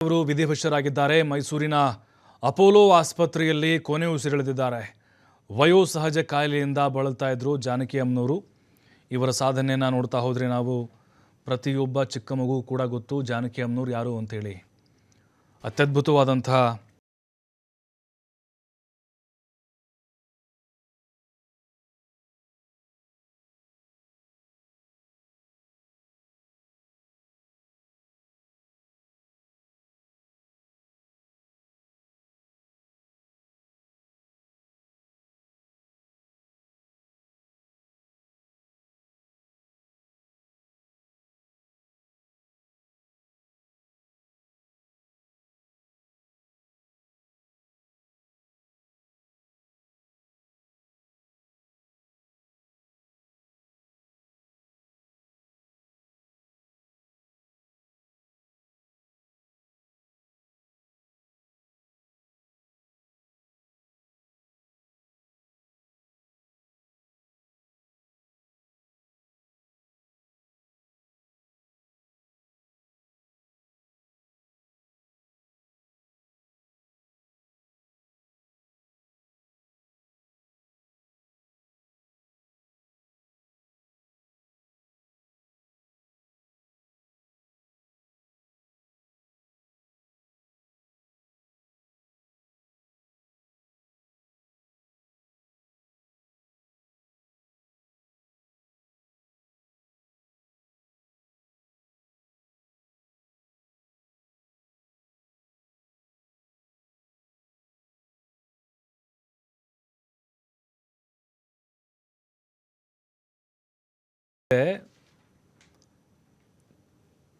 ಅವರು ವಿಧಿವಶರಾಗಿದ್ದಾರೆ. ಮೈಸೂರಿನ ಅಪೋಲೋ ಆಸ್ಪತ್ರೆಯಲ್ಲಿ ಕೊನೆ ಉಸಿರೆಳೆದಿದ್ದಾರೆ. ವಯೋಸಹಜ ಕಾಯಿಲೆಯಿಂದ ಬಳಲ್ತಾ ಇದ್ರು ಜಾನಕಿ ಅಮ್ಮನವರು. ಇವರ ಸಾಧನೆಯನ್ನು ನೋಡ್ತಾ ಹೋದರೆ ನಾವು ಪ್ರತಿಯೊಬ್ಬ ಚಿಕ್ಕ ಮಗು ಕೂಡ ಗೊತ್ತು ಜಾನಕಿ ಅಮ್ಮನವರು ಯಾರು ಅಂತೇಳಿ. ಅತ್ಯದ್ಭುತವಾದಂತಹ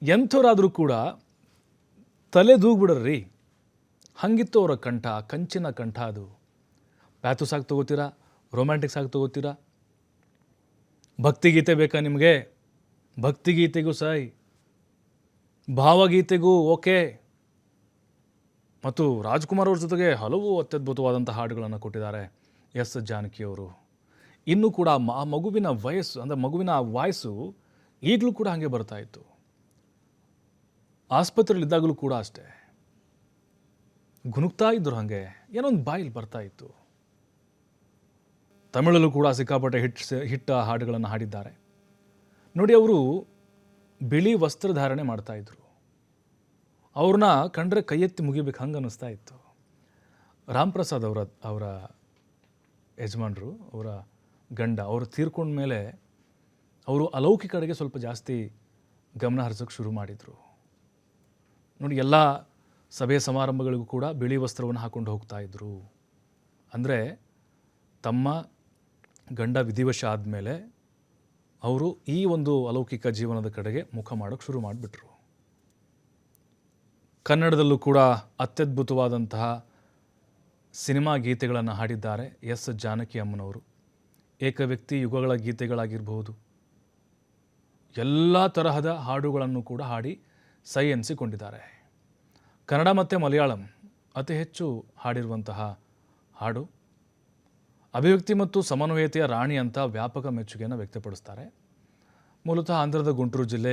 ಎಂಥವರಾದರೂ ಕೂಡ ತಲೆ ದೂಗ್ಬಿಡ್ರಿ. ಹಂಗಿತ್ತು ಅವರ ಕಂಠ, ಕಂಚಿನ ಕಂಠ. ಅದು ಪ್ಯಾಥೋಸ್ ಆಗಿ ತಗೋತೀರಾ, ರೊಮ್ಯಾಂಟಿಕ್ಸ್ ಆಗಿ ತಗೋತೀರಾ, ಭಕ್ತಿಗೀತೆ ಬೇಕಾ ನಿಮಗೆ? ಭಕ್ತಿಗೀತೆಗೂ ಸೈ, ಭಾವಗೀತೆಗೂ ಓಕೆ. ಮತ್ತು ರಾಜ್ಕುಮಾರ್ ಅವ್ರ ಜೊತೆಗೆ ಹಲವು ಅತ್ಯದ್ಭುತವಾದಂಥ ಹಾಡುಗಳನ್ನು ಕೊಟ್ಟಿದ್ದಾರೆ ಎಸ್ ಜಾನಕಿಯವರು. ಇನ್ನೂ ಕೂಡ ಆ ಮಗುವಿನ ವಯಸ್ಸು ಅಂದರೆ ಮಗುವಿನ ವಾಯ್ಸು ಈಗಲೂ ಕೂಡ ಹಾಗೆ ಬರ್ತಾ ಇತ್ತು. ಆಸ್ಪತ್ರೆಯಲ್ಲಿದ್ದಾಗಲೂ ಕೂಡ ಅಷ್ಟೇ ಗುನುಗ್ತಾ ಇದ್ರು, ಹಾಗೆ ಏನೋ ಒಂದು ಬಾಯಿಲ್ ಬರ್ತಾ ಇತ್ತು. ತಮಿಳಲ್ಲೂ ಕೂಡ ಸಿಕ್ಕಾಪಟ್ಟೆ ಹಿಟ್ ಹಾಡುಗಳನ್ನು ಹಾಡಿದ್ದಾರೆ ನೋಡಿ. ಅವರು ಬಿಳಿ ವಸ್ತ್ರಧಾರಣೆ ಮಾಡ್ತಾ ಇದ್ರು. ಅವ್ರನ್ನ ಕಂಡ್ರೆ ಕೈ ಎತ್ತಿ ಮುಗಿಬೇಕು ಹಂಗೆ ಅನ್ನಿಸ್ತಾ ಇತ್ತು. ರಾಮ್ ಪ್ರಸಾದ್ ಅವರ ಯಜಮಾನರು, ಅವರ ಗಂಡ, ಅವರು ತೀರ್ಕೊಂಡ ಮೇಲೆ ಅವರು ಅಲೌಕಿಕ ಕಡೆಗೆ ಸ್ವಲ್ಪ ಜಾಸ್ತಿ ಗಮನ ಹರಿಸೋಕೆ ಶುರು ಮಾಡಿದರು ನೋಡಿ. ಎಲ್ಲ ಸಭೆ ಸಮಾರಂಭಗಳಿಗೂ ಕೂಡ ಬಿಳಿ ವಸ್ತ್ರವನ್ನು ಹಾಕೊಂಡು ಹೋಗ್ತಾ ಇದ್ರು. ಅಂದರೆ ತಮ್ಮ ಗಂಡ ವಿಧಿವಶ ಆದಮೇಲೆ ಅವರು ಈ ಒಂದು ಅಲೌಕಿಕ ಜೀವನದ ಕಡೆಗೆ ಮುಖ ಮಾಡೋಕ್ಕೆ ಶುರು ಮಾಡಿಬಿಟ್ರು. ಕನ್ನಡದಲ್ಲೂ ಕೂಡ ಅತ್ಯದ್ಭುತವಾದಂತಹ ಸಿನಿಮಾ ಗೀತೆಗಳನ್ನು ಹಾಡಿದ್ದಾರೆ ಎಸ್ ಜಾನಕಿ ಅಮ್ಮನವರು. ಏಕವ್ಯಕ್ತಿ ಯುಗಗಳ ಗೀತೆಗಳಾಗಿರ್ಬೋದು, ಎಲ್ಲ ತರಹದ ಹಾಡುಗಳನ್ನು ಕೂಡ ಹಾಡಿ ಸೈ ಎನಿಸಿಕೊಂಡಿದ್ದಾರೆ. ಕನ್ನಡ ಮತ್ತು ಮಲಯಾಳಂ ಅತಿ ಹೆಚ್ಚು ಹಾಡಿರುವಂತಹ ಹಾಡು. ಅಭಿವ್ಯಕ್ತಿ ಮತ್ತು ಸಮನ್ವಯತೆಯ ರಾಣಿ ಅಂತ ವ್ಯಾಪಕ ಮೆಚ್ಚುಗೆಯನ್ನು ವ್ಯಕ್ತಪಡಿಸ್ತಾರೆ. ಮೂಲತಃ ಆಂಧ್ರದ ಗುಂಟೂರು ಜಿಲ್ಲೆ